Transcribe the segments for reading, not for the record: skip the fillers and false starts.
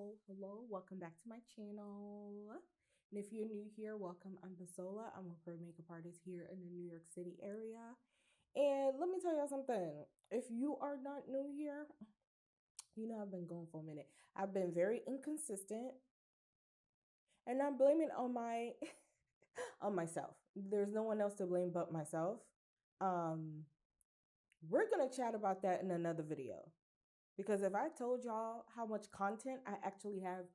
Hello, welcome back to my channel. And if you're new here, welcome. I'm Bisola. I'm a pro makeup artist here in the New York City area. And let me tell y'all something. If you are not new here, you know I've been going for a minute. I've been very inconsistent, and I'm blaming on my on myself. There's no one else to blame but myself. Um, we're gonna chat about that in another video. Because if I told y'all how much content I actually have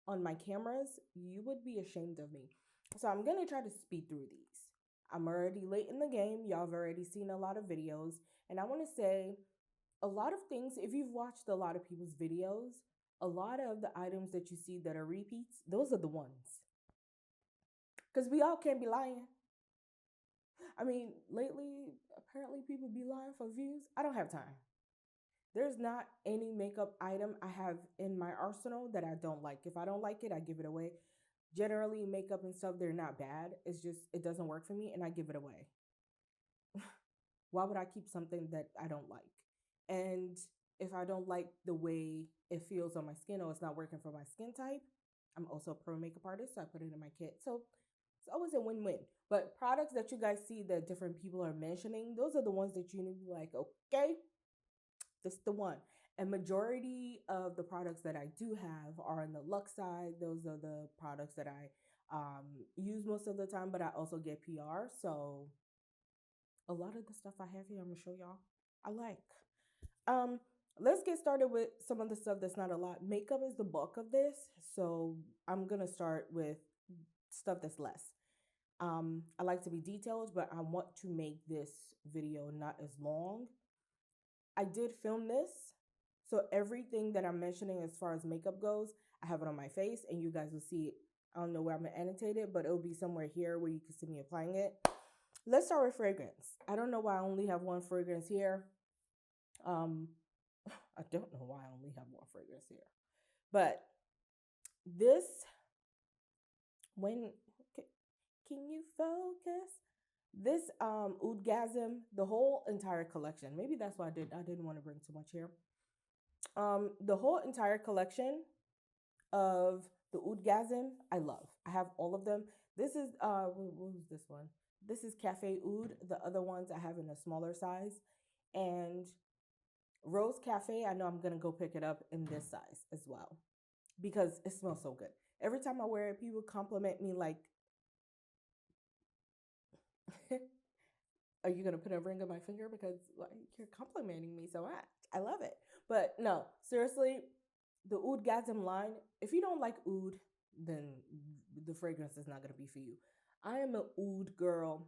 on my cameras, you would be ashamed of me. So I'm going to try to speed through these. I'm already late in the game. Y'all have already seen a lot of videos. And I want to say a lot of things, if you've watched a lot of people's videos, a lot of the items that you see that are repeats, those are the ones. Because we all can't be lying. I mean, lately, apparently people be lying for views. I don't have time. There's not any makeup item I have in my arsenal that I don't like. If I don't like it, I give it away. Generally, makeup and stuff, they're not bad. It's just, it doesn't work for me and I give it away. Why would I keep something that I don't like? And if I don't like the way it feels on my skin or it's not working for my skin type, I'm also a pro makeup artist, so I put it in my kit. So it's always a win-win. But products that you guys see that different people are mentioning, those are the ones that you need to be like, okay, this is the one. And majority of the products that I do have are on the Lux side. Those are the products that I use most of the time, but I also get PR. So a lot of the stuff I have here, I'm gonna show y'all I like. Um, let's get started with some of the stuff that's not a lot. Makeup is the bulk of this, so I'm gonna start with stuff that's less. I like to be detailed, but I want to make this video not as long. I did film this, so everything that I'm mentioning as far as makeup goes, I have it on my face, and you guys will see it. I don't know where I'm gonna annotate it, but it'll be somewhere here where you can see me applying it. Let's start with fragrance. I don't know why I only have one fragrance here. Um, I don't know why I only have one fragrance here, but this when can you focus? This Oudgasm, the whole entire collection. Maybe that's why I didn't want to bring too much here. The whole entire collection of the Oudgasm, I love. I have all of them. This is what was this one? This is Cafe Oud. The other ones I have in a smaller size. And Rose Cafe, I know I'm gonna go pick it up in this size as well. Because it smells so good. Every time I wear it, people compliment me like, are you gonna put a ring on my finger because like, you're complimenting me so much? I love it. But no, seriously, the Oudgasm line, if you don't like oud, then the fragrance is not gonna be for you. I am an oud girl.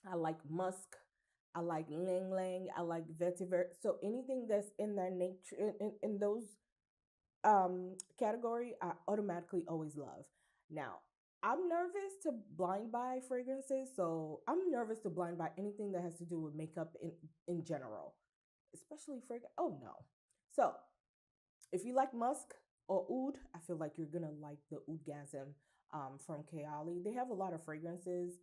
I like musk. I like lang lang. I like vetiver. So anything that's in that nature, in those category, I automatically always love. Now, I'm nervous to blind buy fragrances, so I'm nervous to blind buy anything that has to do with makeup in general, especially fragrance. Oh no. So, if you like musk or oud, I feel like you're gonna like the Oudgasm from Kayali. They have a lot of fragrances.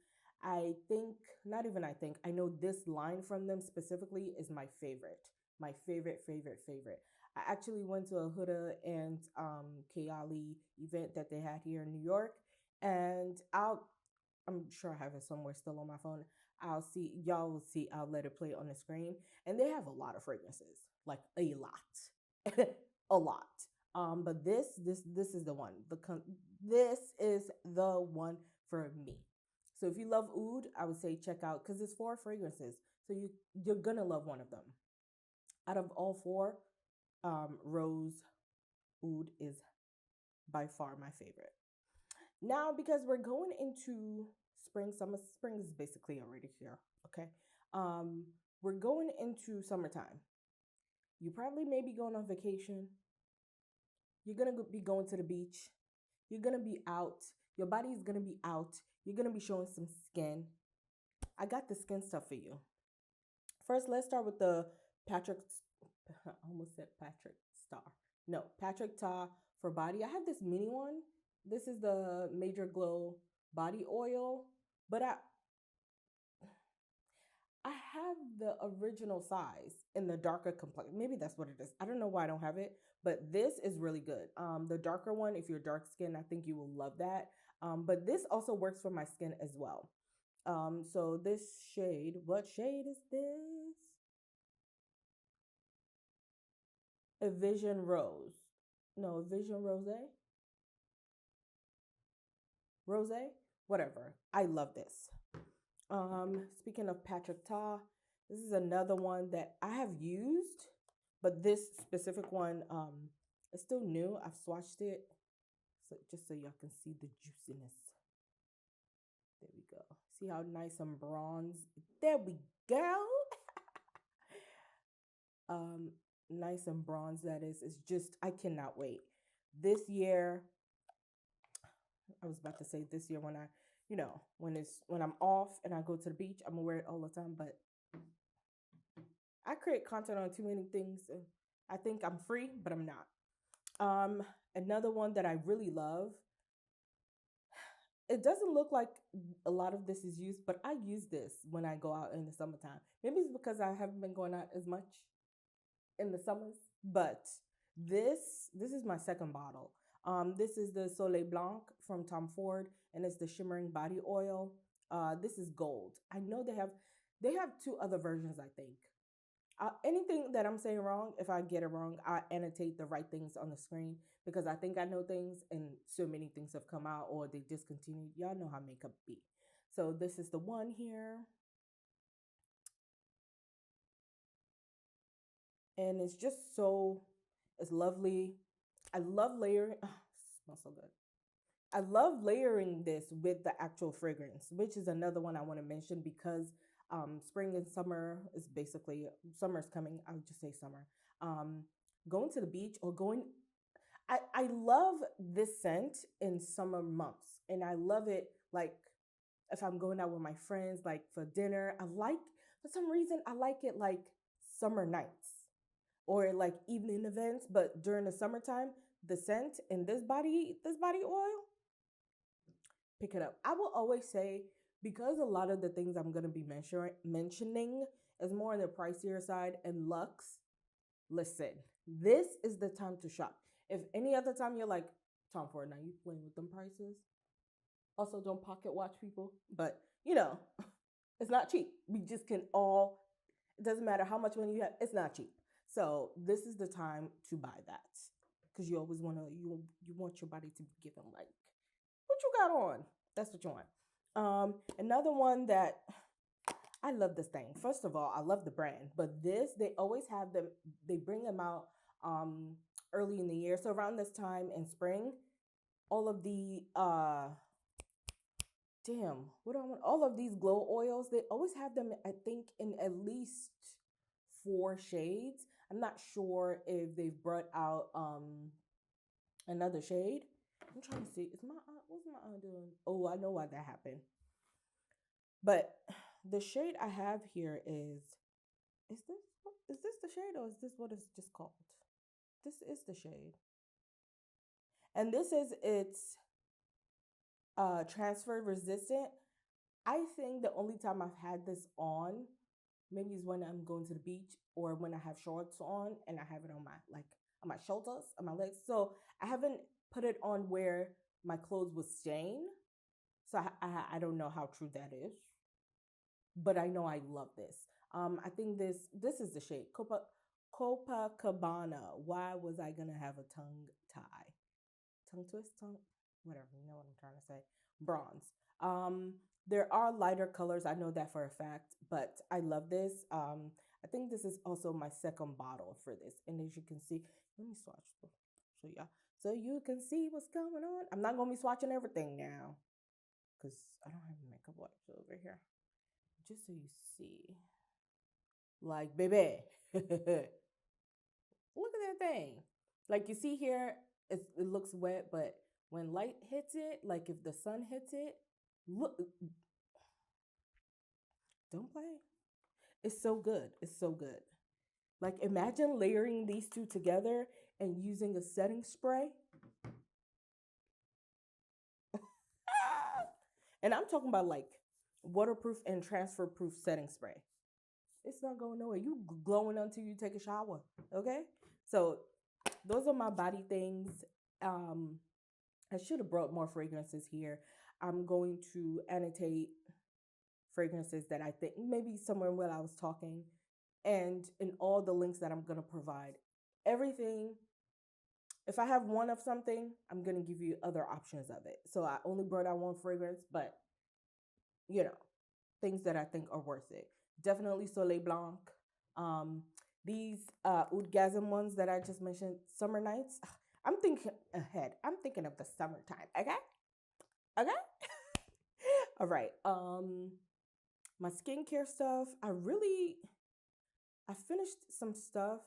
I think, not even I think, I know this line from them specifically is my favorite. My favorite, favorite, favorite. I actually went to a Huda and Kayali event that they had here in New York, and I'm sure I have it somewhere still on my phone. I'll see, y'all will see, I'll let it play on the screen. And they have a lot of fragrances, like a lot, a lot. But this is the one. This is the one for me. So if you love oud, I would say check out because it's 4 fragrances. So you're gonna love one of them. Out of all 4, Rose Oud is by far my favorite. Now, because we're going into spring, summer, spring is basically already here. Okay. We're going into summertime. You probably may be going on vacation. You're gonna be going to the beach. You're gonna be out. Your body is gonna be out. You're gonna be showing some skin. I got the skin stuff for you. First, let's start with the Patrick. I almost said Patrick Star. No, Patrick Ta for body. I have this mini one. This is the Major Glow body oil, but I have the original size in the darker complexion. Maybe that's what it is. I don't know why I don't have it, but this is really good. The darker one, if you're dark skin, I think you will love that. But this also works for my skin as well. So this shade, what shade is this? A Vision Rose. No, Vision Rose. Rose, whatever. I love this. Speaking of Patrick Ta, this is another one that I have used, but this specific one is still new. I've swatched it, so just so y'all can see the juiciness. There we go. See how nice and bronze. There we go. um, Nice and bronze that is. It's just I cannot wait. This year, I was about to say this year when I, when I'm off and I go to the beach, I'm gonna wear it all the time. But I create content on too many things, and I think I'm free, but I'm not. Another one that I really love. It doesn't look like a lot of this is used, but I use this when I go out in the summertime. Maybe it's because I haven't been going out as much in the summers, but this is my second bottle. This is the Soleil Blanc from Tom Ford, and it's the shimmering body oil. This is gold. I know they have two other versions, I think. Anything that I'm saying wrong, if I get it wrong, I annotate the right things on the screen because I think I know things, and so many things have come out or they discontinued. Y'all know how makeup be. So this is the one here, and it's just so it's lovely. I love layering. Oh, smells so good. I love layering this with the actual fragrance, which is another one I want to mention because spring and summer is basically summer's coming. I would just say summer. Um, Going to the beach or going. I love this scent in summer months, and I love it like if I'm going out with my friends, like for dinner. I like for some reason I like it like summer nights or like evening events, but during the summertime, the scent in this body oil, pick it up. I will always say because a lot of the things I'm gonna be mentioning is more on the pricier side and Lux. Listen, this is the time to shop. If any other time you're like, Tom Ford, now you playing with them prices. Also, don't pocket watch people, but it's not cheap. We just can all. It doesn't matter how much money you have. It's not cheap. So this is the time to buy that because you always you want your body to be given like what you got on. That's what you want. Another one that I love this thing. First of all, I love the brand, but this they always have them. They bring them out early in the year. So around this time in spring, all of the what do I want? All of these glow oils, they always have them, I think, in at least 4 shades. I'm not sure if they've brought out another shade. I'm trying to see. Is my aunt what's my aunt doing? Oh, I know why that happened. But the shade I have here is this the shade or is this what it's just called? This is the shade. And this is it's transfer resistant. I think the only time I've had this on maybe is when I'm going to the beach or when I have shorts on and I have it on my shoulders, on my legs. So I haven't put it on where my clothes would stain. So I don't know how true that is, but I know I love this. I think this is the shade Copacabana. Why was I gonna have a tongue twist, whatever, you know what I'm trying to say. Bronze. There are lighter colors, I know that for a fact, but I love this. I think this is also my second bottle for this. And as you can see, let me swatch so yeah, so you can see what's going on. I'm not gonna be swatching everything now because I don't have makeup wipes over here. Just so you see. Like, baby. Look at that thing. Like you see here, it looks wet, but when light hits it, like if the sun hits it, look, don't play. It's so good. It's so good. Like imagine layering these two together and using a setting spray. And I'm talking about like waterproof and transfer proof setting spray. It's not going nowhere. You glowing until you take a shower. Okay? So those are my body things. Um, I should have brought more fragrances here. I'm going to annotate fragrances that I think maybe somewhere while I was talking, and in all the links that I'm going to provide. Everything, if I have one of something, I'm going to give you other options of it. So I only brought out one fragrance, but you know, things that I think are worth it. Definitely Soleil Blanc. Um, these Oudgasm ones that I just mentioned, Summer Nights. I'm thinking ahead. I'm thinking of the summertime. Okay? Okay? All right. My skincare stuff. I finished some stuff.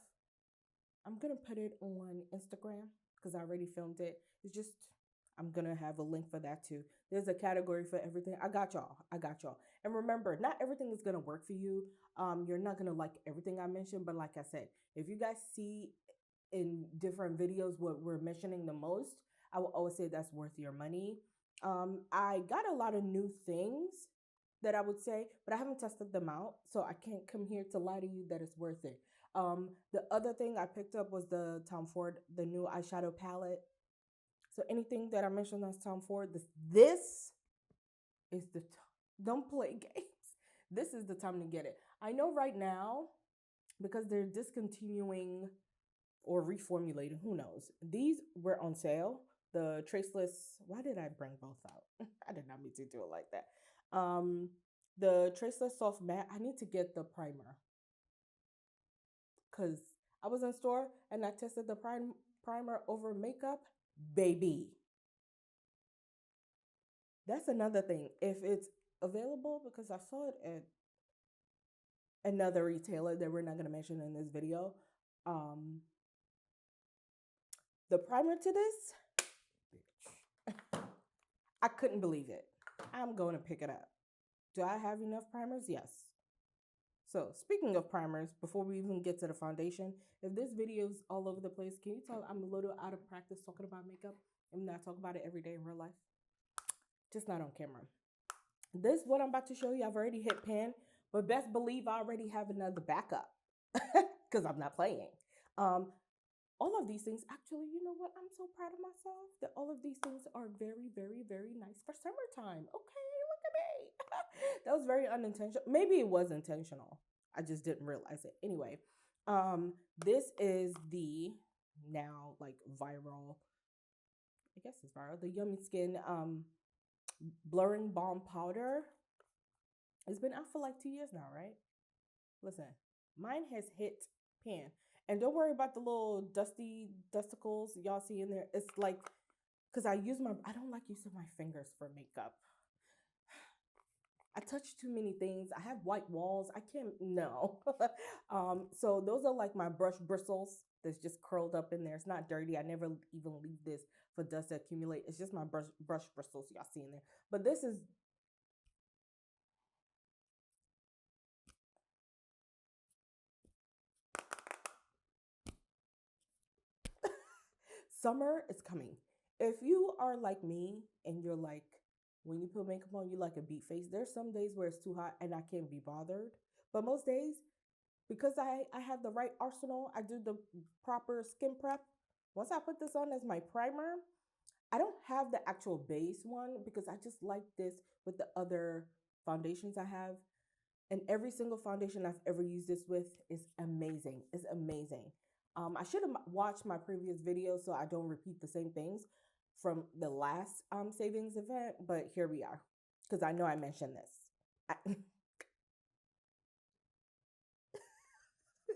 I'm gonna put it on Instagram because I already filmed it. It's just I'm gonna have a link for that too. There's a category for everything. I got y'all. I got y'all. And remember, not everything is gonna work for you. You're not gonna like everything I mentioned, but like I said, if you guys see in different videos what we're mentioning the most, I will always say that's worth your money. I got a lot of new things that I would say, but I haven't tested them out, so I can't come here to lie to you that it's worth it. The other thing I picked up was the Tom Ford, the new eyeshadow palette. So anything that I mentioned as Tom Ford, this is the don't play games. This is the time to get it. I know right now because they're discontinuing or reformulating, who knows. These were on sale. The traceless, why did I bring both out? I did not mean to do it like that. The traceless soft matte, I need to get the primer because I was in store and I tested the primer over makeup. Baby, that's another thing. If it's available, because I saw it at another retailer that we're not going to mention in this video, um, the primer to this, I couldn't believe it. I'm going to pick it up. Do I have enough primers? Yes. So speaking of primers, before we even get to the foundation, if this video is all over the place, can you tell I'm a little out of practice talking about makeup? I'm not talking about it every day in real life. Just not on camera. This, what I'm about to show you, I've already hit pan, but best believe I already have another backup because I'm not playing. All of these things, actually, you know what? I'm so proud of myself that all of these things are very, very, very nice for summertime. Okay, look at me. That was very unintentional. Maybe it was intentional. I just didn't realize it. Anyway, this is the now like viral, I guess it's viral, the Yummy Skin blurring balm powder. It's been out for like 2 years now, right? Listen, mine has hit pan. And don't worry about the little dusty dusticles y'all see in there. It's like, because I don't like using my fingers for makeup. I touch too many things. I have white walls. I can't, no. So those are like my brush bristles that's just curled up in there. It's not dirty. I never even leave this for dust to accumulate. It's just my brush bristles y'all see in there. But this is summer is coming. If you are like me and you're like, when you put makeup on, you like a beat face, there's some days where it's too hot and I can't be bothered. But most days, because I have the right arsenal, I do the proper skin prep. Once I put this on as my primer, I don't have the actual base one because I just like this with the other foundations I have. And every single foundation I've ever used this with is amazing. It's amazing. I should have watched my previous videos so I don't repeat the same things from the last savings event, but here we are because I know I mentioned this.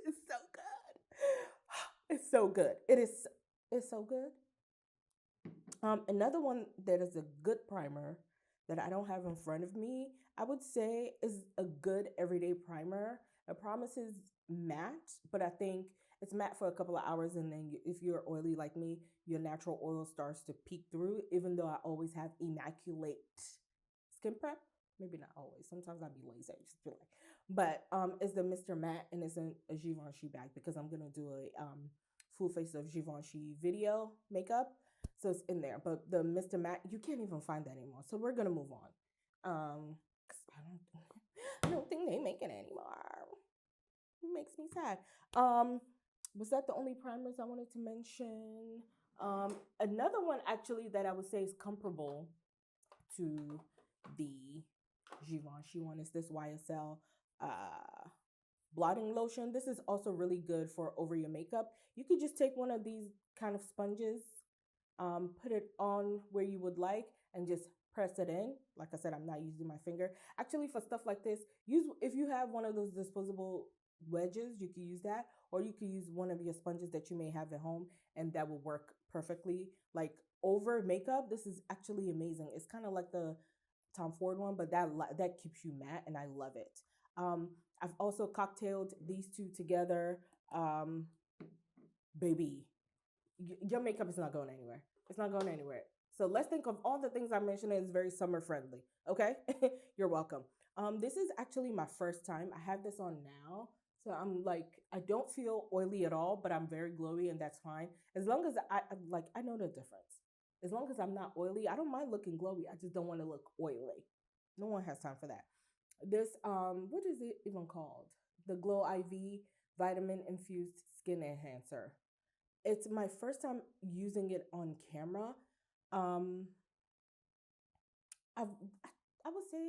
It's so good. It's so good. It's so good. Another one that is a good primer that I don't have in front of me, I would say is a good everyday primer. It promises matte, but I think it's matte for a couple of hours, and then if you're oily like me, your natural oil starts to peek through. Even though I always have immaculate skin prep, maybe not always. Sometimes I'd be lazy. I just feel like, but it's the Mr. Matte, and it's in a Givenchy bag because I'm gonna do a full face of Givenchy video makeup. So it's in there. But the Mr. Matte, you can't even find that anymore. So we're gonna move on. 'Cause I don't think they make it anymore. makes me sad. Um, was that the only primers I wanted to mention? Another one actually that I would say is comparable to the Givenchy one is this YSL blotting lotion. This is also really good for over your makeup. You could just take one of these kind of sponges, put it on where you would like, and just press it in. Like I said, I'm not using my finger. Actually, for stuff like this, use if you have one of those disposable wedges, you could use that, or you could use one of your sponges that you may have at home, and that will work perfectly. Like over makeup, this is actually amazing. It's kind of like the Tom Ford one, but that keeps you matte, and I love it. I've also cocktailed these two together. Um, Baby, your makeup is not going anywhere. It's not going anywhere. So let's think of all the things I mentioned as very summer friendly. Okay, you're welcome. This is actually my first time. I have this on now, so I'm like, I don't feel oily at all, but I'm very glowy, and that's fine. As long as I know the difference. As long as I'm not oily, I don't mind looking glowy. I just don't want to look oily. No one has time for that. This what is it even called? The Glow IV Vitamin Infused Skin Enhancer. It's my first time using it on camera. Um, I've, I would say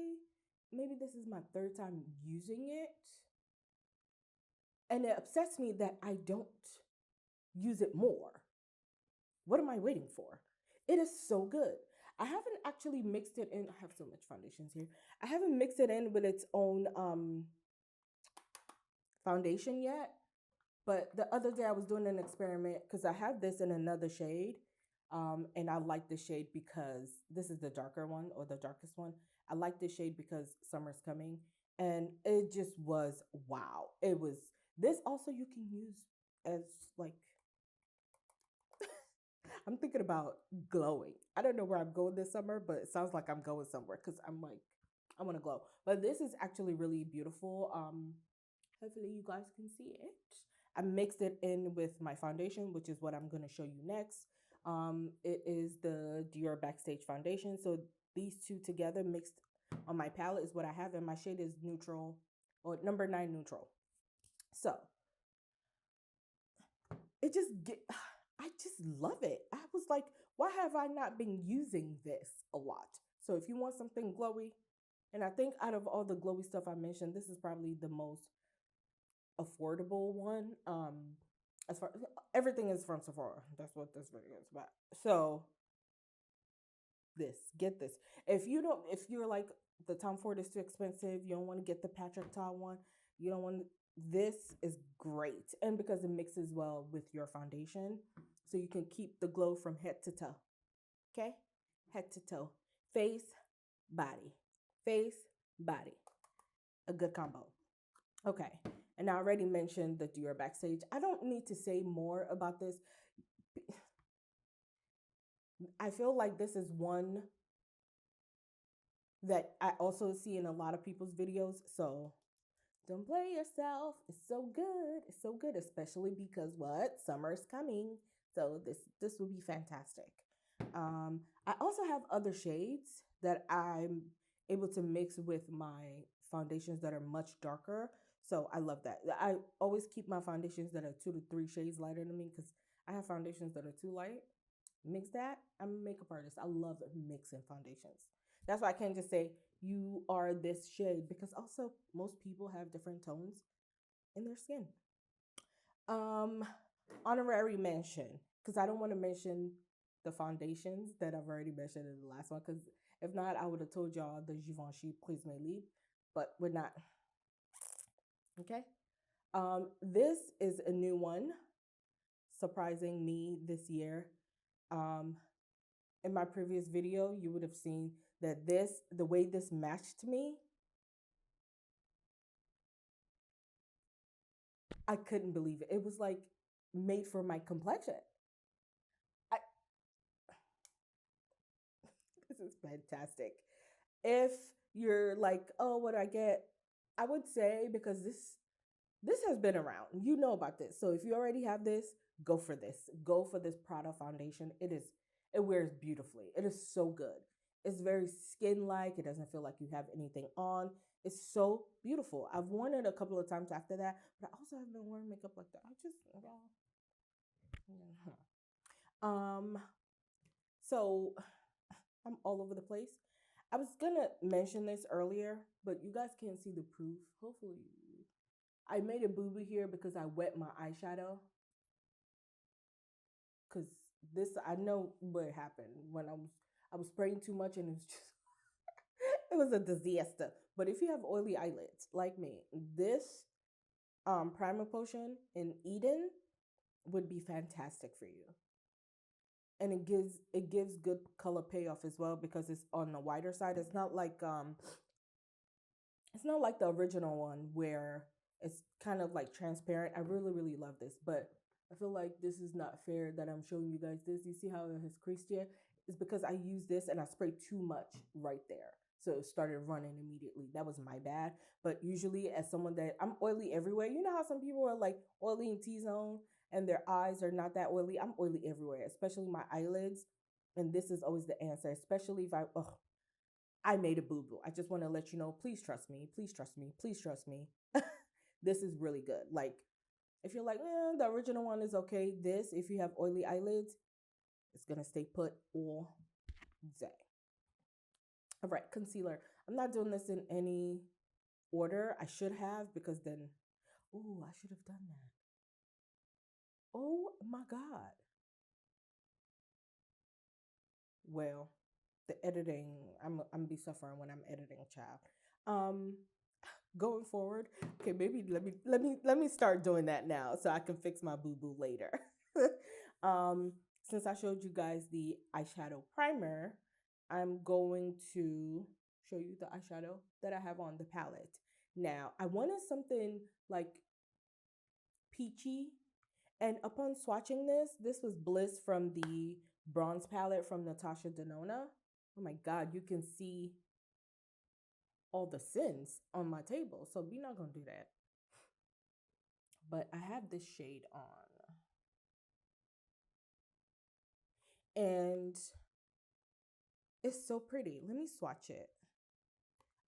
maybe this is my third time using it, and it upsets me that I don't use it more. What am I waiting for? It is so good. I haven't actually mixed it in. I have so much foundations here. I haven't mixed it in with its own foundation yet. But the other day I was doing an experiment because I have this in another shade. And I like this shade because this is the darker one or the darkest one. I like this shade because summer's coming. And it just was wow. It was this also you can use as like I'm thinking about glowing. I don't know where I'm going this summer, but it sounds like I'm going somewhere because I'm like, I want to glow. But this is actually really beautiful. Hopefully you guys can see it. I mixed it in with my foundation, which is what I'm going to show you next. It is the Dior Backstage Foundation. So these two together mixed on my palette is what I have, and my shade is neutral or number 9 neutral. So it just get I just love it. I was like, why have I not been using this a lot? So if you want something glowy, and I think out of all the glowy stuff I mentioned, this is probably the most affordable one. As far everything is from Sephora. That's what this video is about. So get this. If you're like the Tom Ford is too expensive, you don't want to get the Patrick Ta one, you don't want this is great. And because it mixes well with your foundation, so you can keep the glow from head to toe. Okay? Head to toe. Face, body. Face, body. A good combo. Okay. And I already mentioned the Dior Backstage. I don't need to say more about this. I feel like this is one that I also see in a lot of people's videos. So don't play yourself. It's so good. It's so good, especially because what? Summer's coming. So this will be fantastic. I also have other shades that I'm able to mix with my foundations that are much darker. So I love that. I always keep my foundations that are 2 to 3 shades lighter than me because I have foundations that are too light. Mix that. I'm a makeup artist. I love mixing foundations. That's why I can't just say you are this shade because also most people have different tones in their skin. Honorary mention because I don't want to mention the foundations that I've already mentioned in the last one because if not, I would have told y'all the Givenchy Please May Lead, but we're not. Okay. This is a new one, surprising me this year. In my previous video, you would have seen that the way this matched me, I couldn't believe it. It was like made for my complexion. I, this is fantastic. If you're like, oh, what do I get? I would say because this has been around. You know about this. So if you already have this, go for this. Go for this Prada foundation. It wears beautifully. It is so good. It's very skin-like. It doesn't feel like you have anything on. It's so beautiful. I've worn it a couple of times after that, but I also haven't been wearing makeup like that. I just, yeah. Um, so I'm all over the place. I was gonna mention this earlier, but you guys can't see the proof. Hopefully, I made a boo boo here because I wet my eyeshadow. Cause this, I know what happened when I was spraying too much and it was just it was a disaster. But if you have oily eyelids like me, this primer potion in Eden would be fantastic for you. And it gives good color payoff as well because it's on the whiter side. It's not like the original one where it's kind of like transparent. I really, really love this, but I feel like this is not fair that I'm showing you guys this. You see how it has creased here? It's because I used this and I sprayed too much right there. So it started running immediately. That was my bad. But usually, as someone that I'm oily everywhere, you know how some people are like oily in T zone and their eyes are not that oily? I'm oily everywhere, especially my eyelids. And this is always the answer, especially if I made a boo boo. I just want to let you know, please trust me. Please trust me. Please trust me. This is really good. Like, if you're like, the original one is okay, if you have oily eyelids, it's going to stay put all day. All right, concealer. I'm not doing this in any order. I should have because then, I should have done that. Oh my God. Well, the editing, I'm be suffering when I'm editing, child. Um, Going forward, okay, maybe let me start doing that now so I can fix my boo boo later. um, since I showed you guys the eyeshadow primer, I'm going to show you the eyeshadow that I have on the palette. Now, I wanted something like peachy, and upon swatching this was Bliss from the bronze palette from Natasha Denona. Oh my God, you can see all the sins on my table. So we're not gonna do that. But I have this shade on. And it's so pretty. Let me swatch it.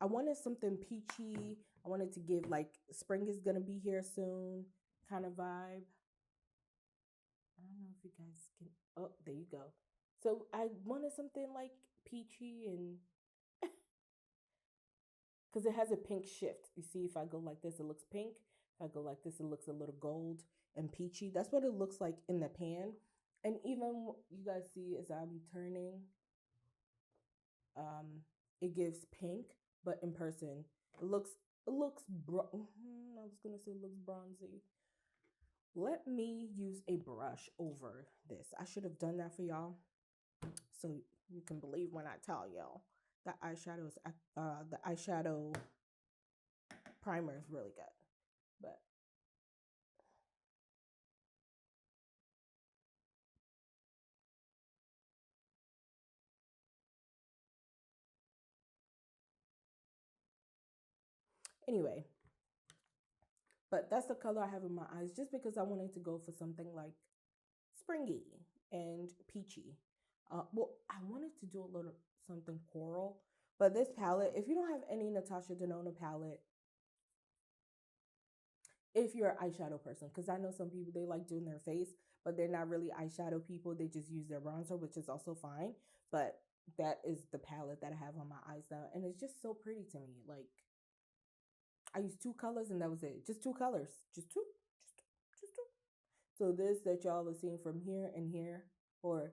I wanted something peachy. I wanted to give like spring is gonna be here soon kind of vibe. I don't know if you guys can. Oh, there you go. So I wanted something like peachy and because it has a pink shift. You see, if I go like this, it looks pink. If I go like this, it looks a little gold and peachy. That's what it looks like in the pan. And even you guys see as I'm turning, um, it gives pink, but in person, I was gonna say it looks bronzy. Let me use a brush over this. I should have done that for y'all, so you can believe when I tell y'all that the eyeshadow primer is really good. But anyway, but that's the color I have in my eyes just because I wanted to go for something like springy and peachy. Well, I wanted to do a little something coral, but this palette, if you don't have any Natasha Denona palette, if you're an eyeshadow person, because I know some people they like doing their face, but they're not really eyeshadow people. They just use their bronzer, which is also fine. But that is the palette that I have on my eyes now, and it's just so pretty to me. Like I used two colors, and that was it. Just two colors, just two. So this that y'all are seeing from here and here, or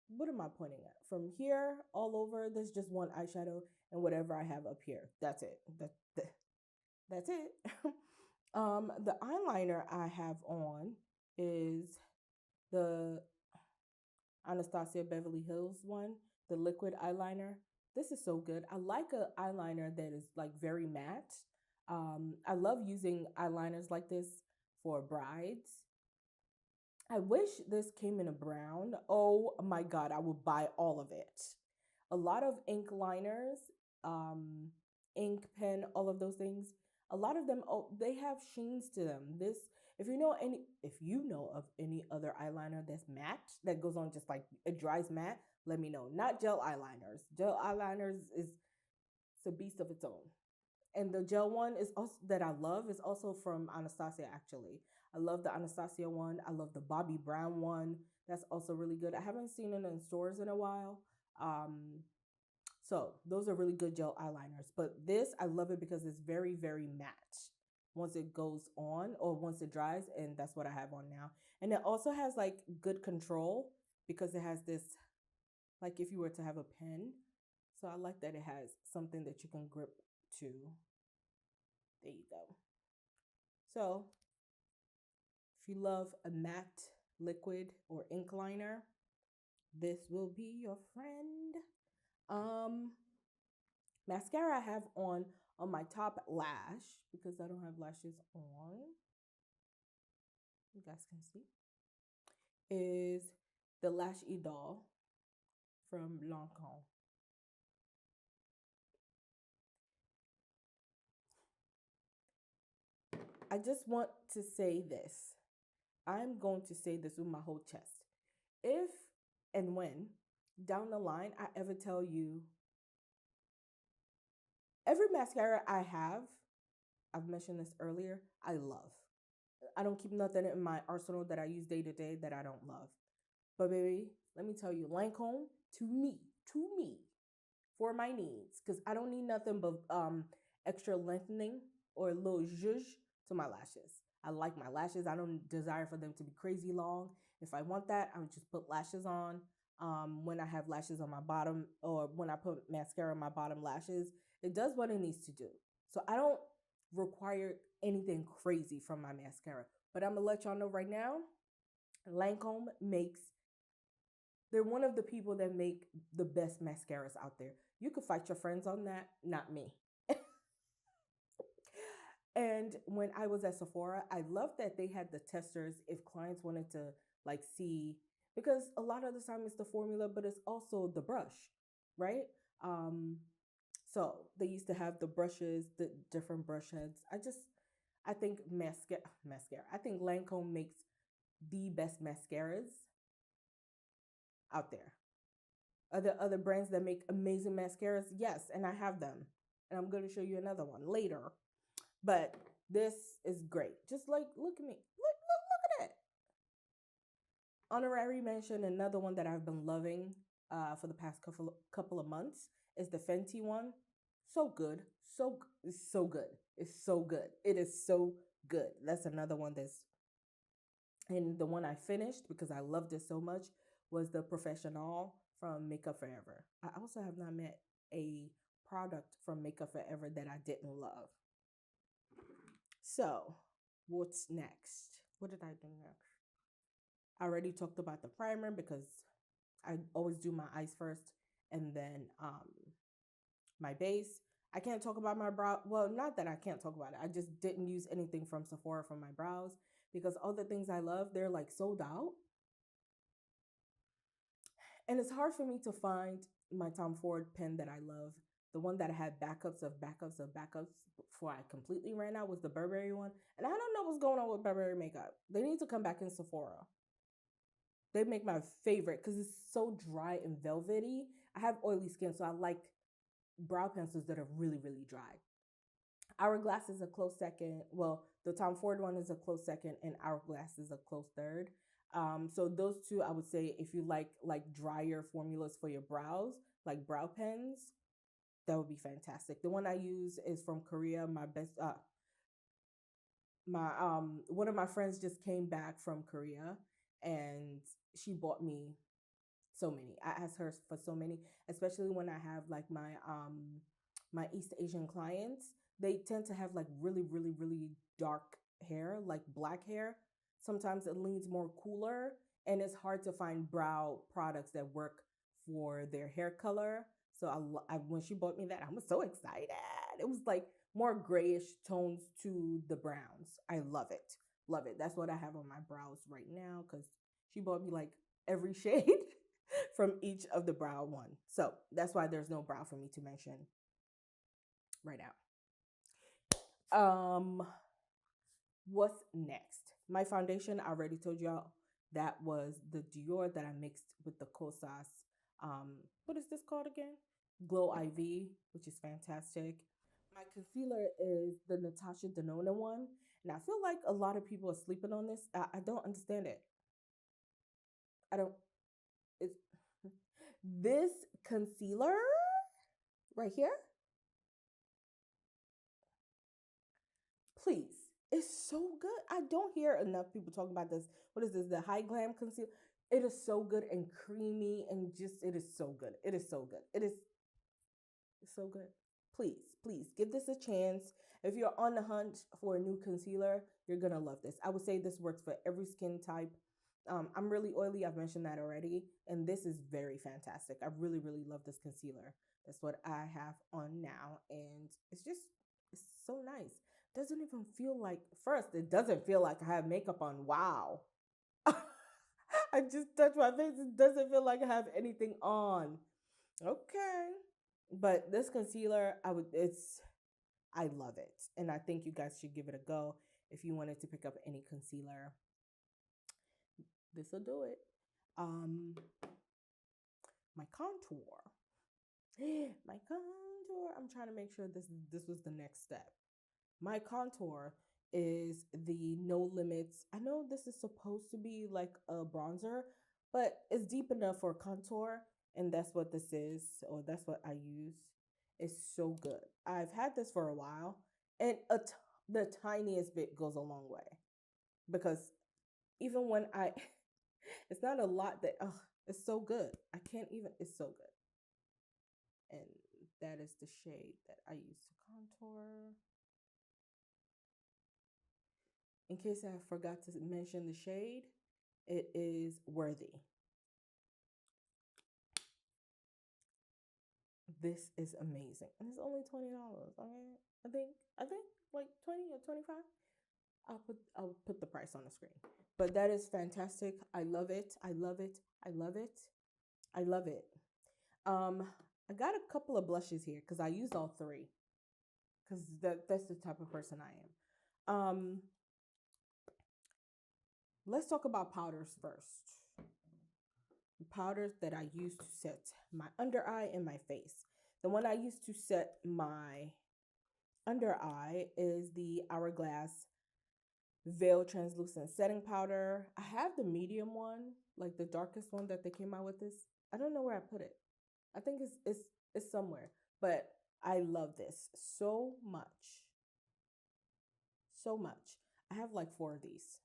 what am I pointing at? From here all over, there's just one eyeshadow and whatever I have up here. That's it. That's it. The eyeliner I have on is the Anastasia Beverly Hills one, the liquid eyeliner. This is so good. I like a eyeliner that is like very matte. I love using eyeliners like this for brides. I wish this came in a brown. Oh my God, I would buy all of it. A lot of ink liners, um, ink pen, all of those things. A lot of them, oh, they have sheens to them. This If you know of any other eyeliner that's matte that goes on just like it dries matte, let me know. Not gel eyeliners. Gel eyeliners is it's a beast of its own. And the gel one is also that I love is also from Anastasia actually. I love the Anastasia one. I love the Bobbi Brown one. That's also really good. I haven't seen it in stores in a while. So those are really good gel eyeliners. But this, I love it because it's very, very matte once it goes on or once it dries. And that's what I have on now. And it also has like good control because it has this, like if you were to have a pen. So I like that it has something that you can grip to. There you go. So if you love a matte liquid or ink liner, this will be your friend. Mascara I have on my top lash because I don't have lashes on. You guys can see is the Lash Idol from Lancome. I just want to say this. I'm going to say this with my whole chest. If and when down the line I ever tell you every mascara I have, I've mentioned this earlier, I love. I don't keep nothing in my arsenal that I use day to day that I don't love. But baby, let me tell you, Lancome to me, for my needs, because I don't need nothing but extra lengthening or a little zhuzh to my lashes. I like my lashes. I don't desire for them to be crazy long. If I want that, I would just put lashes on. When I have lashes on my bottom or when I put mascara on my bottom lashes, it does what it needs to do. So I don't require anything crazy from my mascara. But I'm gonna let y'all know right now, Lancome makes they're one of the people that make the best mascaras out there. You could fight your friends on that, not me. And when I was at Sephora, I loved that they had the testers if clients wanted to like see because a lot of the time it's the formula, but it's also the brush, right? Um, so they used to have the brushes, the different brush heads. I think mascara. I think Lancome makes the best mascaras out there. Other brands that make amazing mascaras, yes, and I have them, and I'm going to show you another one later. But this is great. Just like look at me, look at it. Honorary mention. Another one that I've been loving for the past couple of months is the Fenty one. So good, it's so good. It's so good. It is so good. That's another one that's and the one I finished because I loved it so much was the Professional from Makeup Forever. I also have not met a product from Makeup Forever that I didn't love. So, what's next? What did I do next? I already talked about the primer because I always do my eyes first and then my base. I can't talk about my brow. Well, not that I can't talk about it. I just didn't use anything from Sephora for my brows because all the things I love, they're like sold out. And it's hard for me to find my Tom Ford pen that I love. The one that I had backups of backups of backups before I completely ran out was the Burberry one. And I don't know what's going on with Burberry makeup. They need to come back in Sephora. They make my favorite because it's so dry and velvety. I have oily skin, so I like brow pencils that are really, really dry. Hourglass is a close second. Well, the Tom Ford one is a close second, and Hourglass is a close third. So those two, I would say, if you like drier formulas for your brows, like brow pens, that would be fantastic. The one I use is from Korea. My one of my friends just came back from Korea, and she bought me so many. I asked her for so many, especially when I have like my East Asian clients. They tend to have like really, really, really dark hair, like black hair. Sometimes it leans more cooler, and it's hard to find brow products that work for their hair color. So when she bought me that, I was so excited. It was like more grayish tones to the browns. I love it. Love it. That's what I have on my brows right now because she bought me like every shade from each of the brow one. So that's why there's no brow for me to mention right now. What's next? My foundation, I already told y'all, that was the Dior that I mixed with the Kosas. What is this called again? Glow IV, which is fantastic. My concealer is the Natasha Denona one, and I feel like a lot of people are sleeping on this. I don't understand it. I don't. It's this concealer right here. Please, it's so good. I don't hear enough people talking about this. What is this? The High Glam concealer. It is so good and creamy and just it is so good. It is so good. It is so good. Please, please give this a chance. If you're on the hunt for a new concealer, you're gonna love this. I would say this works for every skin type. I'm really oily. I've mentioned that already, and this is very fantastic. I really, really love this concealer. That's what I have on now, and it's so nice. Doesn't even feel like first. It doesn't feel like I have makeup on. Wow. I just touched my face. It doesn't feel like I have anything on. Okay. But this concealer, I love it. And I think you guys should give it a go. If you wanted to pick up any concealer, this will do it. Um, my contour. My contour. I'm trying to make sure this was the next step. My contour is the No Limits. I know this is supposed to be like a bronzer, but it's deep enough for a contour, and that's what this is, or that's what I use. It's so good. I've had this for a while, and the tiniest bit goes a long way because even when I, it's not a lot that, oh, it's so good. I can't even, it's so good. And that is the shade that I use to contour. In case I forgot to mention the shade, it is Worthy. This is amazing. And it's only $20. Okay. I think like 20 or 25. I'll put the price on the screen. But that is fantastic. I love it. I love it. I love it. I love it. Um I got a couple of blushes here because I used all three. Because that's the type of person I am. Let's talk about powders first. Powders that I use to set my under eye and my face. The one I use to set my under eye is the Hourglass Veil Translucent Setting Powder. I have the medium one, like the darkest one that they came out with this. I don't know where I put it. I think it's somewhere. But I love this so much. So much. I have like four of these.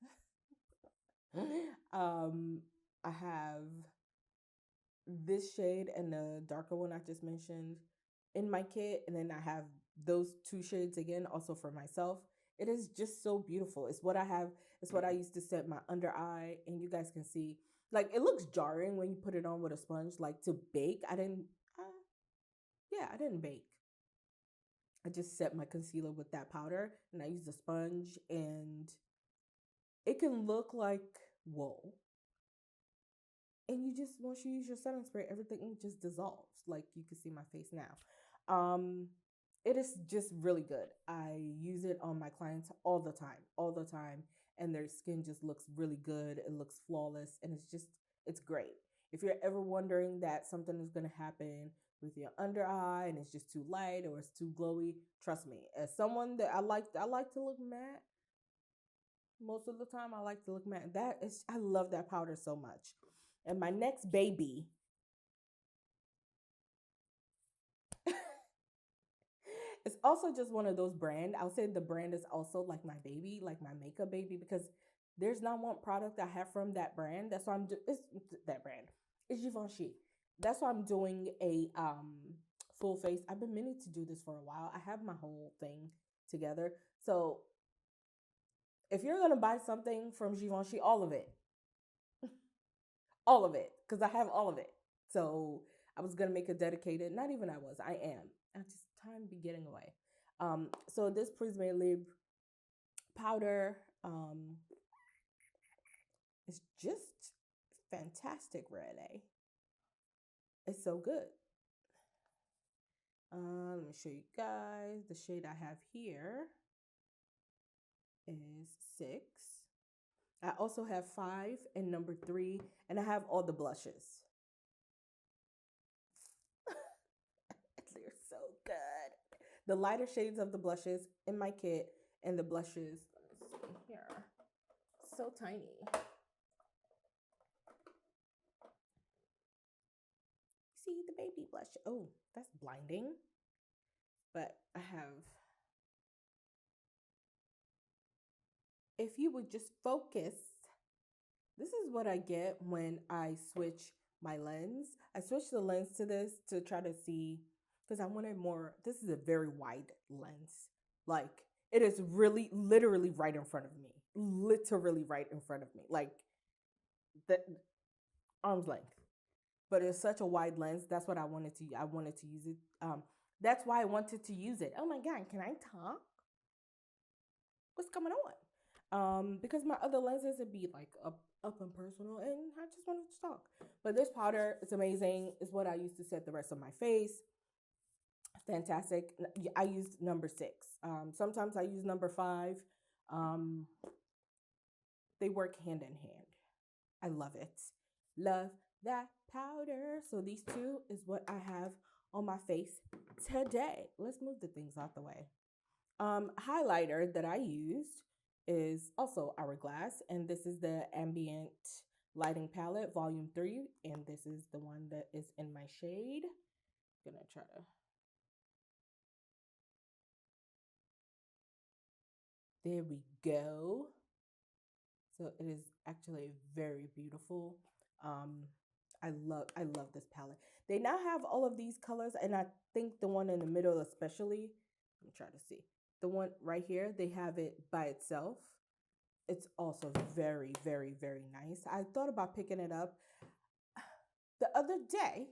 I have this shade and the darker one I just mentioned in my kit, and then I have those two shades again also for myself. It is just so beautiful. It's what I have. It's what I used to set my under eye, and you guys can see. Like it looks jarring when you put it on with a sponge. Like to bake, I didn't. Yeah, I didn't bake. I just set my concealer with that powder, and I used a sponge, and it can look like wool, and you just once you use your setting spray, everything just dissolves. Like you can see my face now. It is just really good. I use it on my clients all the time, and their skin just looks really good. It looks flawless, and it's great. If you're ever wondering that something is going to happen with your under eye and it's just too light or it's too glowy, trust me. As someone that I like to look matte most of the time. I like to look matte. I love that powder so much. And my next baby, it's also just one of those brand. I'll say the brand is also like my baby, like my makeup baby, because there's not one product I have from that brand. That's why it's that brand. It's Givenchy. That's why I'm doing a full face. I've been meaning to do this for a while. I have my whole thing together. So if you're gonna buy something from Givenchy, all of it, because I have all of it. So I was gonna make a dedicated. Not even I am. I just time be getting away. So this Prisme Libre powder is just fantastic, really. It's so good. Let me show you guys. The shade I have here is 6. I also have 5 and number 3, and I have all the blushes. They're so good. The lighter shades of the blushes in my kit, and the blushes here, so tiny. See the baby blush. Oh, that's blinding. But I have, if you would just focus, this is what I get when I switch my lens. I switched the lens to this to try to see, because I wanted more. This is a very wide lens. Like, it is really, literally right in front of me. Literally right in front of me. Like, the arm's length. But it's such a wide lens. That's what I wanted to. I wanted to use it. That's why I wanted to use it. Oh my god, can I talk? What's going on? Because my other lenses would be like up and personal, and I just wanted to talk. But this powder is amazing. It's what I use to set the rest of my face. Fantastic. I use number 6. Sometimes I use number 5. Um, they work hand in hand. I love it. Love that powder. So these two is what I have on my face today. Let's move the things out the way. Highlighter that I used is also Hourglass, and this is the Ambient Lighting Palette, Volume 3, and this is the one that is in my shade. I'm gonna try to... There we go. So it is actually very beautiful. I love this palette. They now have all of these colors, and I think the one in the middle especially, I'm trying to see. The one right here, they have it by itself. It's also very, very, very nice. I thought about picking it up the other day.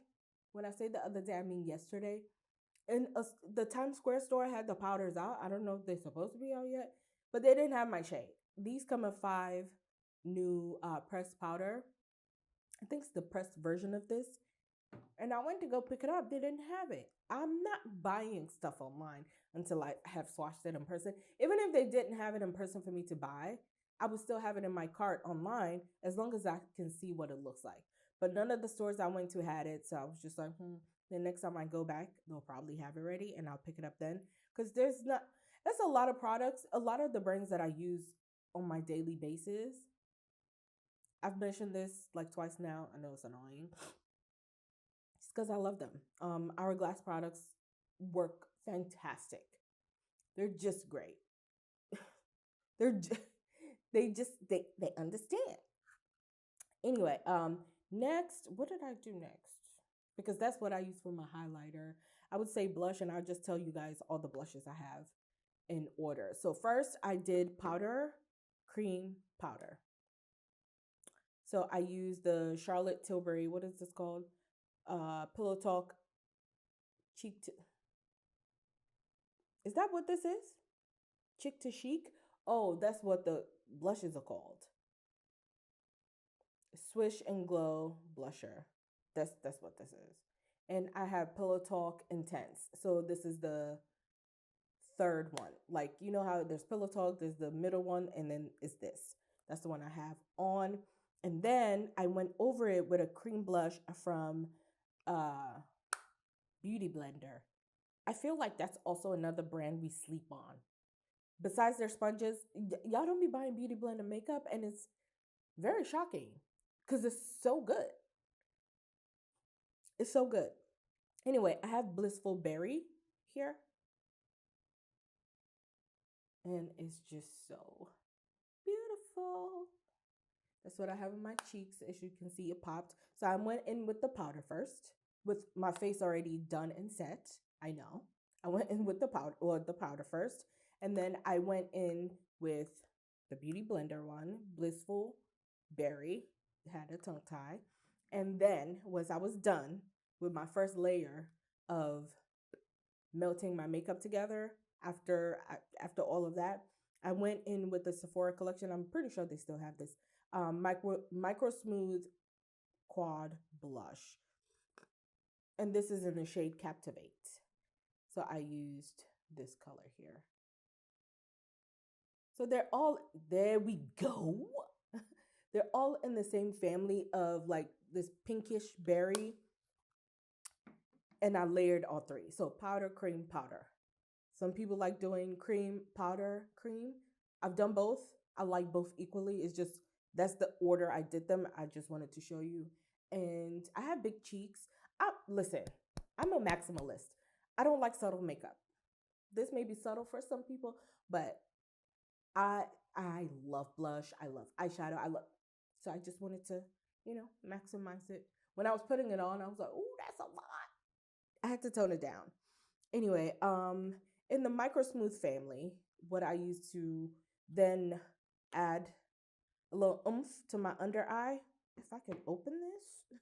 When I say the other day, I mean yesterday. And the Times Square store had the powders out. I don't know if they're supposed to be out yet, but they didn't have my shade. These come in 5 new pressed powder. I think it's the pressed version of this. And I went to go pick it up. They didn't have it. I'm not buying stuff online until I have swatched it in person. Even if they didn't have it in person for me to buy, I would still have it in my cart online as long as I can see what it looks like. But none of the stores I went to had it. So I was just like, the next time I go back, they'll probably have it ready and I'll pick it up then. Because there's a lot of products, a lot of the brands that I use on my daily basis. I've mentioned this like twice now. I know it's annoying. It's because I love them. Hourglass products work fantastic. They're just great. They understand. Anyway, next, what did I do next? Because that's what I use for my highlighter. I would say blush, and I'll just tell you guys all the blushes I have in order. So first, I did powder, cream, powder. So I used the Charlotte Tilbury. What is this called? Pillow Talk Cheek to... Is that what this is? Chick to Chic? Oh, that's what the blushes are called. Swish and Glow blusher. That's what this is. And I have Pillow Talk Intense. So this is the third one. Like, you know how there's Pillow Talk, there's the middle one, and then it's this. That's the one I have on. And then I went over it with a cream blush from Beauty Blender. I feel like that's also another brand we sleep on. Besides their sponges, y'all don't be buying Beauty Blender makeup, and it's very shocking because it's so good. It's so good. Anyway, I have Blissful Berry here, and it's just so beautiful. That's what I have in my cheeks. As you can see, it popped. So I went in with the powder first, with my face already done and set. I know. I went in with the powder first, and then I went in with the Beauty Blender one, Blissful Berry, had a tongue tie. And then once I was done with my first layer of melting my makeup together, after all of that, I went in with the Sephora collection. I'm pretty sure they still have this micro smooth quad blush, and this is in the shade Captivate. So I used this color here. So they're all, there we go. all in the same family of like this pinkish berry, and I layered all three. So powder, cream, powder. Some people like doing cream, powder, cream. I've done both. I like both equally. It's just that's the order I did them. I just wanted to show you. And I have big cheeks. Listen, I'm a maximalist. I don't like subtle makeup. This may be subtle for some people, but I I love blush. I love eyeshadow. I love so I just wanted to, maximize it. When I was putting it on, I was like, "Ooh, that's a lot." I had to tone it down. Anyway, in the micro smooth family, what I use to then add a little oomph to my under eye, if I can open this,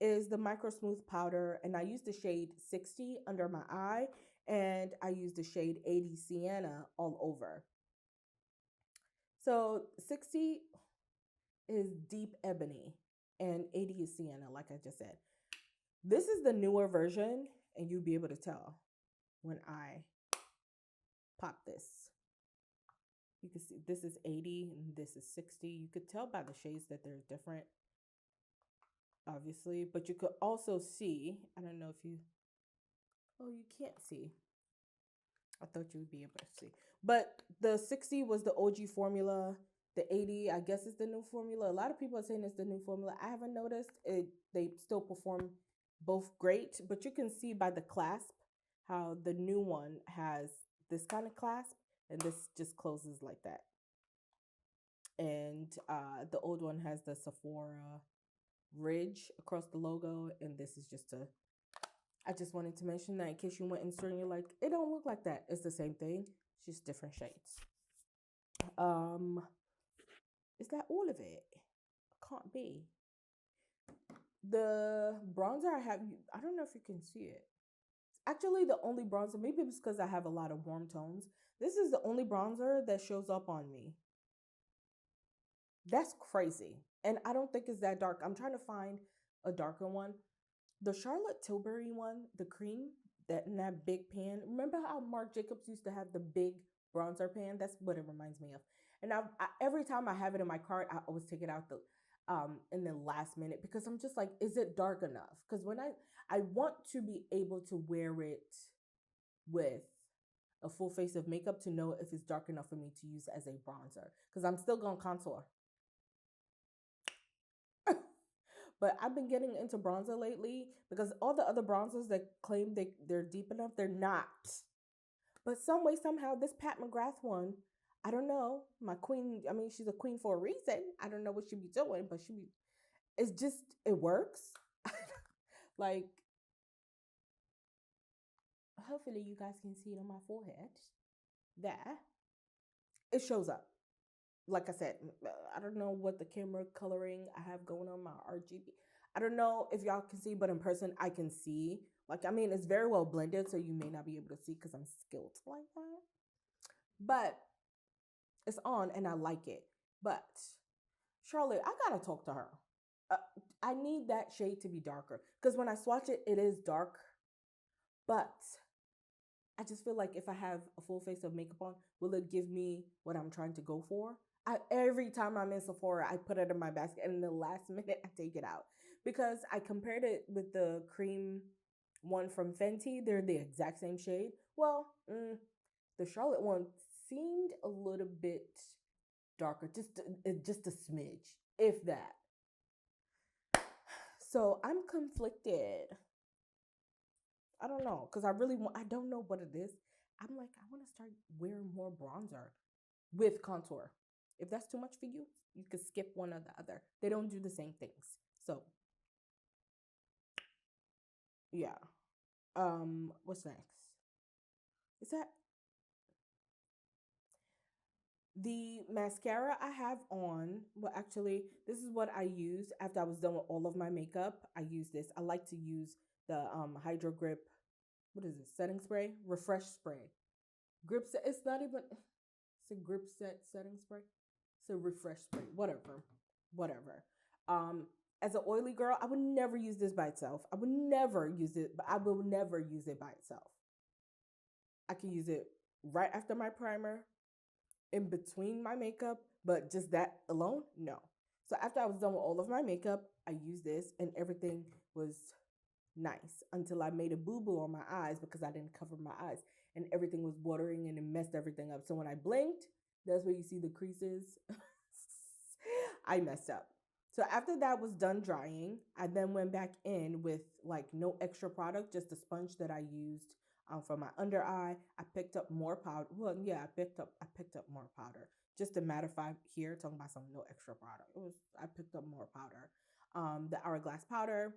is the micro smooth powder, and I use the shade 60 under my eye, and I use the shade 80 sienna all over. So 60 is deep ebony and 80 is sienna, like I just said. This is the newer version, and you'll be able to tell when I pop this. You can see this is 80 and this is 60. You could tell by the shades that they're different, obviously, but you could also see, I don't know if you, oh, you can't see. I thought you would be able to see. But the 60 was the OG formula. The 80, I guess, is the new formula. A lot of people are saying it's the new formula. I haven't noticed it. They still perform both great, but you can see by the clasp how the new one has this kind of clasp, and this just closes like that. And the old one has the Sephora ridge across the logo, and this is just a, I just wanted to mention that in case you went in store and you're like, it don't look like that. It's the same thing, it's just different shades. Is that all of it? Can't be. The bronzer I have, I don't know if you can see it. It's actually the only bronzer, maybe it's because I have a lot of warm tones. This is the only bronzer that shows up on me. That's crazy. And I don't think it's that dark. I'm trying to find a darker one. The Charlotte Tilbury one, the cream, that in that big pan. Remember how Marc Jacobs used to have the big bronzer pan? That's what it reminds me of. And every time I have it in my cart, I always take it out in the last minute because I'm just like, is it dark enough? Because when I want to be able to wear it with a full face of makeup to know if it's dark enough for me to use as a bronzer. Because I'm still going to contour. But I've been getting into bronzer lately because all the other bronzers that claim they're deep enough, they're not. But some way, somehow, this Pat McGrath one, I don't know. My queen, I mean, she's a queen for a reason. I don't know what she be doing, but it's just, it works. Like, hopefully you guys can see it on my forehead. There. It shows up. Like I said, I don't know what the camera coloring I have going on my RGB. I don't know if y'all can see, but in person I can see. Like, I mean, it's very well blended, so you may not be able to see because I'm skilled like that. But it's on and I like it. But Charlotte, I gotta talk to her. I need that shade to be darker because when I swatch it, it is dark. But I just feel like if I have a full face of makeup on, will it give me what I'm trying to go for? Every time I'm in Sephora, I put it in my basket, and in the last minute, I take it out because I compared it with the cream one from Fenty. They're the exact same shade. Well, the Charlotte one seemed a little bit darker, just a smidge, if that. So I'm conflicted. I don't know, because I don't know what it is. I'm like, I want to start wearing more bronzer with contour. If that's too much for you, you could skip one or the other. They don't do the same things. So, yeah. What's next? Is that the mascara I have on? Well, actually, this is what I use after I was done with all of my makeup. I use this. I like to use the Hydro Grip, what is it, setting spray? Refresh spray. Grip set, it's not even, it's a grip set setting spray. It's a refresh spray, whatever. As an oily girl, I would never use this by itself. I would never use it, but I will never use it by itself. I can use it right after my primer, in between my makeup, but just that alone, no. So after I was done with all of my makeup, I used this and everything was nice until I made a boo-boo on my eyes because I didn't cover my eyes and everything was watering and it messed everything up. So when I blinked, that's where you see the creases. I messed up. So after that was done drying, I then went back in with like no extra product, just a sponge that I used for my under eye. I picked up more powder. Well, yeah, I picked up more powder. Just to mattify here, talking about some no extra product. I picked up more powder. The hourglass powder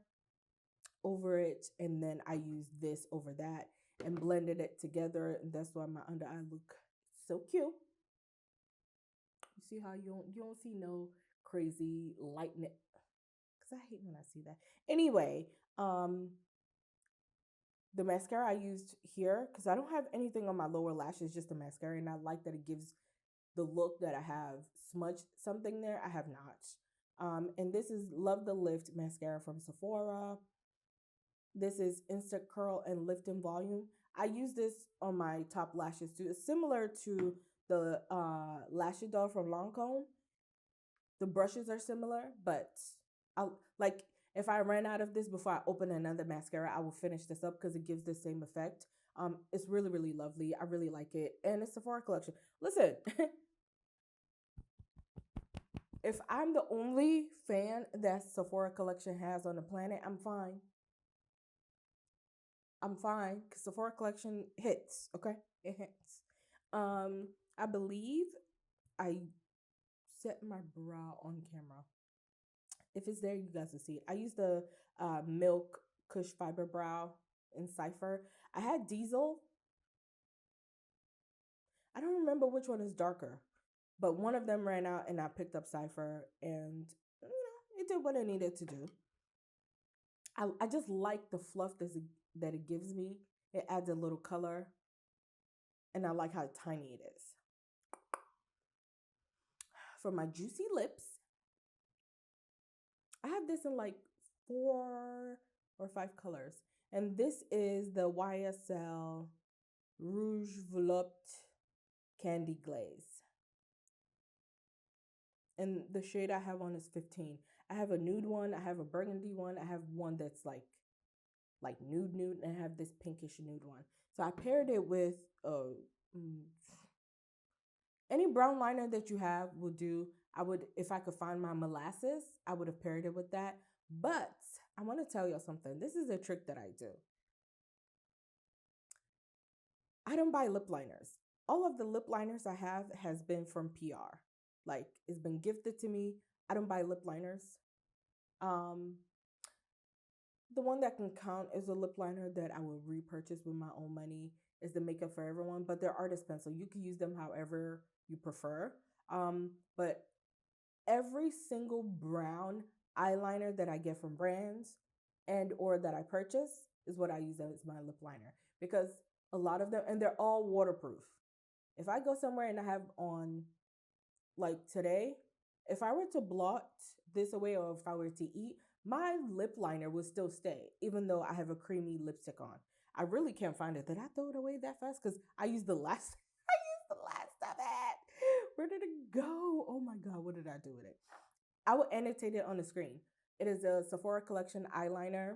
over it, and then I used this over that and blended it together, and that's why my under eye look so cute. You see how you don't see no crazy lightning, because I hate when I see that. Anyway, um, the mascara I used here because I don't have anything on my lower lashes, just the mascara, and I like that it gives the look that I have smudged something there. I have not. And this is Love the Lift mascara from Sephora. This is Instant Curl and Lift in Volume. I use this on my top lashes too. It's similar to the Lashes Doll from Lancome. The brushes are similar, but I like if I ran out of this before I open another mascara, I will finish this up because it gives the same effect. It's really, really lovely. I really like it. And it's Sephora collection. Listen, if I'm the only fan that Sephora collection has on the planet, I'm fine. I'm fine because Sephora collection hits. Okay, it hits. I believe I set my brow on camera. If it's there, you guys will see it. I use the Milk Kush Fiber Brow in Cypher. I had Diesel. I don't remember which one is darker, but one of them ran out, and I picked up Cypher, and it did what it needed to do. I just like the fluff that it gives me. It adds a little color, and I like how tiny it is. For my juicy lips, I have this in like 4 or 5 colors. And this is the YSL Rouge Volupte Candy Glaze. And the shade I have on is 15. I have a nude one, I have a burgundy one, I have one that's like nude, and I have this pinkish nude one. So I paired it with any brown liner that you have will do. I would, if I could find my molasses, I would have paired it with that. But I want to tell you something. This is a trick that I do. I don't buy lip liners. All of the lip liners I have has been from PR. Like it's been gifted to me. I don't buy lip liners. Um, the one that can count as a lip liner that I will repurchase with my own money is the Makeup for Everyone, but they're artist pencil. You can use them however you prefer. But every single brown eyeliner that I get from brands and or that I purchase is what I use as my lip liner because a lot of them, and they're all waterproof. If I go somewhere and I have on, like today, if I were to blot this away or if I were to eat, my lip liner would still stay, even though I have a creamy lipstick on. I really can't find it. Did I throw it away that fast? Because I used the last I used the last of it. Where did it go? Oh my god, what did I do with it? I will annotate it on the screen. It is a Sephora collection eyeliner,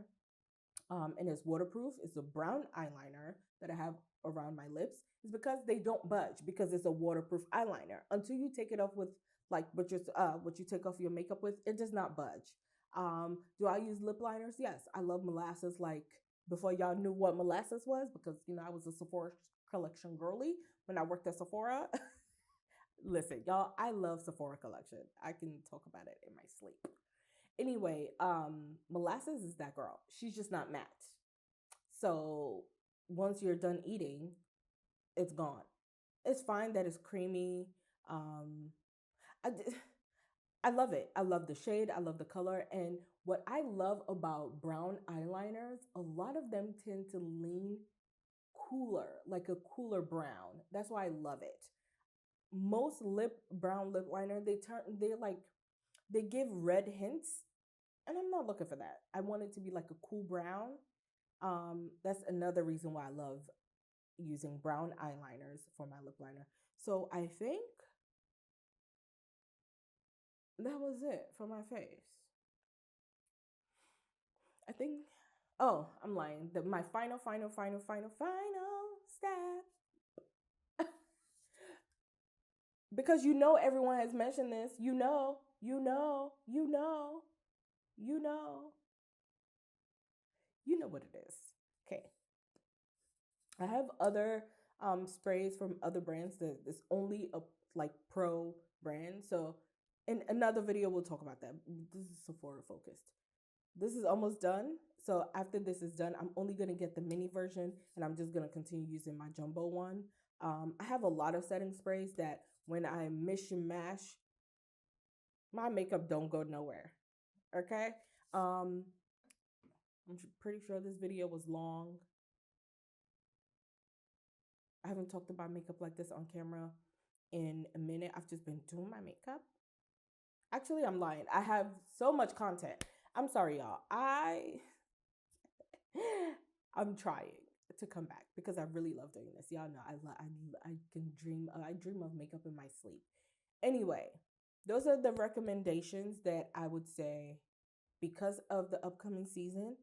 and it's waterproof. It's a brown eyeliner that I have around my lips. It's because they don't budge because it's a waterproof eyeliner. Until you take it off with like what you take off your makeup with, it does not budge. Do I use lip liners? Yes, I love molasses. Like before y'all knew what molasses was, because I was a Sephora collection girly when I worked at Sephora. Listen, y'all, I love Sephora collection. I can talk about it in my sleep. Anyway, molasses is that girl. She's just not matte. So once you're done eating, it's gone. It's fine that it's creamy. I, I love it. I love the shade. I love the color. And what I love about brown eyeliners, a lot of them tend to lean cooler, like a cooler brown. That's why I love it. Most brown lip liner, they give red hints, and I'm not looking for that. I want it to be like a cool brown. That's another reason why I love using brown eyeliners for my lip liner. So I think that was it for my face. I think, oh, I'm lying. My final step. Because you know everyone has mentioned this. You know, you know, you know, you know, you know what it is. Okay. I have other sprays from other brands that is only a like pro brand. So in another video we'll talk about that. This is Sephora focused. This is almost done. So after this is done, I'm only gonna get the mini version and I'm just gonna continue using my jumbo one. I have a lot of setting sprays that when I mish and mash, my makeup don't go nowhere. Okay. I'm pretty sure this video was long. I haven't talked about makeup like this on camera in a minute. I've just been doing my makeup. Actually, I'm lying. I have so much content. I'm sorry, y'all. I'm trying to come back because I really love doing this. Y'all know I can dream. I dream of makeup in my sleep. Anyway, those are the recommendations that I would say because of the upcoming season.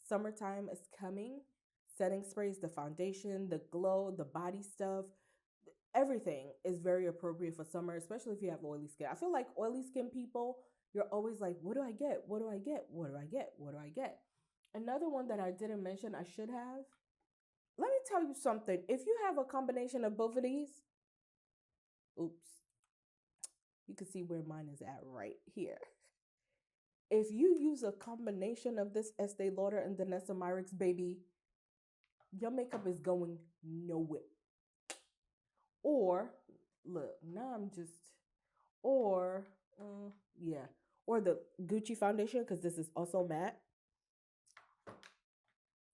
Summertime is coming. Setting sprays, the foundation, the glow, the body stuff, everything is very appropriate for summer, especially if you have oily skin. I feel like oily skin people, you're always like, what do I get? What do I get? What do I get? What do I get? Another one that I didn't mention, I should have. Let me tell you something. If you have a combination of both of these, oops, you can see where mine is at right here. If you use a combination of this Estee Lauder and the Nessa Myricks, baby, your makeup is going nowhere. Or, look, now I'm just, or, yeah, or the Gucci foundation, because this is also matte.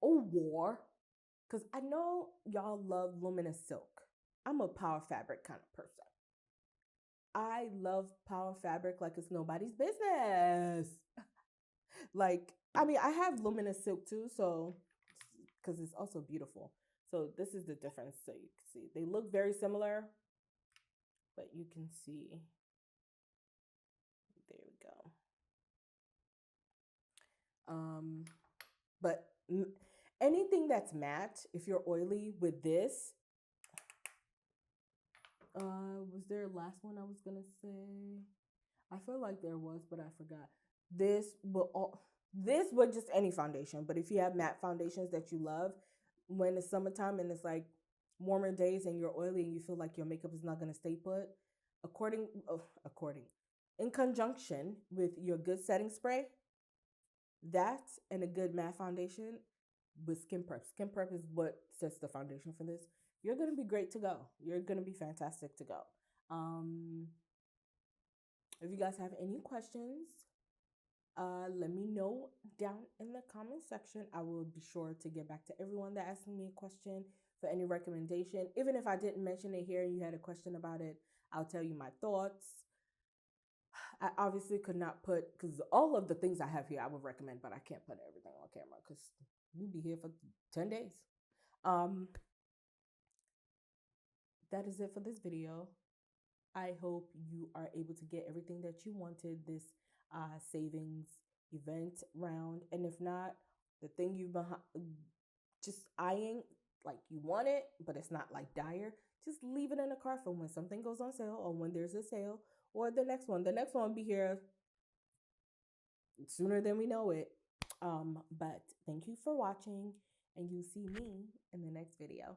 Or, because I know y'all love luminous silk. I'm a power fabric kind of person. I love power fabric like it's nobody's business. Like, I mean, I have luminous silk too, so, because it's also beautiful. So this is the difference. So you can see, they look very similar, but you can see, there we go. But anything that's matte, if you're oily with this, was there a last one I was gonna say? I feel like there was, but I forgot. This would just any foundation, but if you have matte foundations that you love, when it's summertime and it's like warmer days and you're oily and you feel like your makeup is not gonna stay put, in conjunction with your good setting spray, that and a good matte foundation with skin prep. Skin prep is what sets the foundation for this. You're gonna be great to go. You're gonna be fantastic to go. If you guys have any questions, let me know down in the comment section. I will be sure to get back to everyone that asked me a question for any recommendation. Even if I didn't mention it here and you had a question about it, I'll tell you my thoughts. I obviously could not put, because all of the things I have here I would recommend, but I can't put everything on camera because we'll be here for 10 days. That is it for this video. I hope you are able to get everything that you wanted this savings event round. And if not, the thing you've been just eyeing, like you want it, but it's not like dire, just leave it in the cart for when something goes on sale or when there's a sale or the next one. The next one will be here sooner than we know it. But thank you for watching and you see me in the next video.